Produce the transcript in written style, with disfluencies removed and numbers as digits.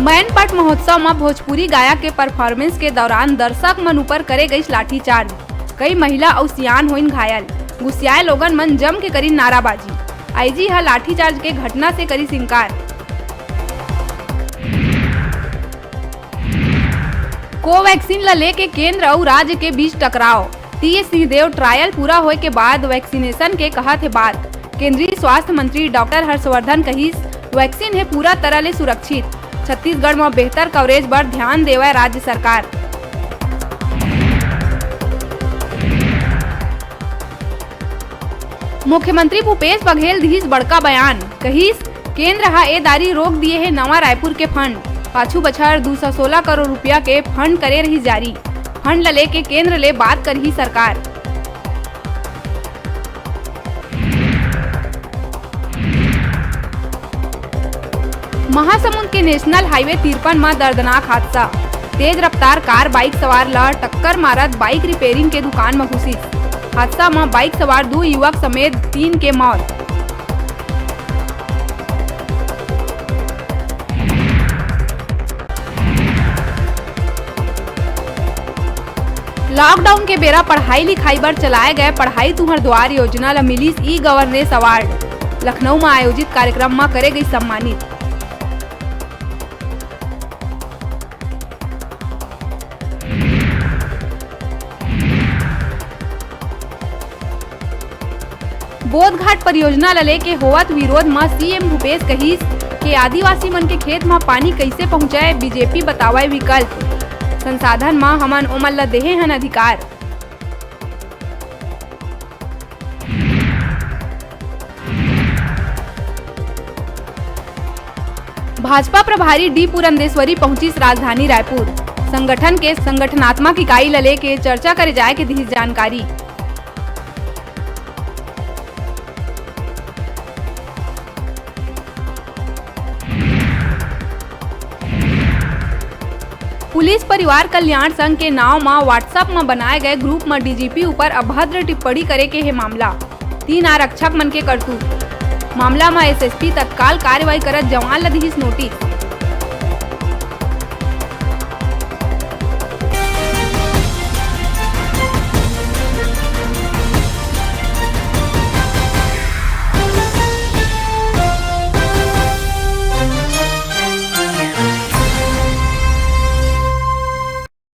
मैनपाट महोत्सव में भोजपुरी गायक के परफॉर्मेंस के दौरान दर्शक मन ऊपर करे गई लाठीचार्ज। कई महिला और सियान हुईन घायल। गुस्साए लोगन मन जम के करी नाराबाजी। आईजी ह लाठीचार्ज के घटना से करी इंकार। कोवैक्सीन ला लेके केंद्र और राज्य के बीच टकराव। टी.एस. सिंहदेव ट्रायल पूरा होए के बाद वैक्सीनेशन के कहत है बात। केंद्रीय स्वास्थ्य मंत्री डॉक्टर हर्षवर्धन कहिस वैक्सीन है पूरा तरह ले सुरक्षित। छत्तीसगढ़ में बेहतर कवरेज पर ध्यान देवे राज्य सरकार। मुख्यमंत्री भूपेश बघेल दिहिस बड़का बयान। कहिस केंद्र हा ए दारी रोक दिए है नवा रायपुर के फंड। पाछू बछर 216 करोड़ रुपया के फंड करे रही जारी। फंड ला लेके केंद्र ले बात करही सरकार। महासमुंद के नेशनल हाईवे 53 में दर्दनाक हादसा। तेज रफ्तार कार बाइक सवार ला टक्कर मारत बाइक रिपेयरिंग के दुकान में घुसी। हादसा में बाइक सवार 2 युवक समेत 3 के मौत। लॉकडाउन के बेरा पढ़ाई लिखाई पर चलाए गए पढ़ाई तुहर द्वार योजना ला मिली ई-गवर्नेंस अवार्ड। लखनऊ में आयोजित कार्यक्रम में करे गई सम्मानित। बोधघाट परियोजना ला लेके होवत विरोध में सीएम भूपेश कहिस के आदिवासी मन के खेत में पानी कैसे पहुंचाए बीजेपी बतावे विकल्प। संसाधन में हमन ओमन ला देहे हन अधिकार। भाजपा प्रभारी डी पुरंदेश्वरी पहुंची राजधानी रायपुर। संगठन के संगठनात्मक इकाई ला लेके चर्चा करे जाए के दी जानकारी। पुलिस परिवार कल्याण संघ के नाव में व्हाट्सएप में बनाए गए ग्रुप में डीजीपी ऊपर अभद्र टिप्पणी करे के है मामला। 3 आरक्षक मन के करतूत। मामला में एसएसपी तत्काल कार्रवाई करत जवान ला दिहिस नोटिस।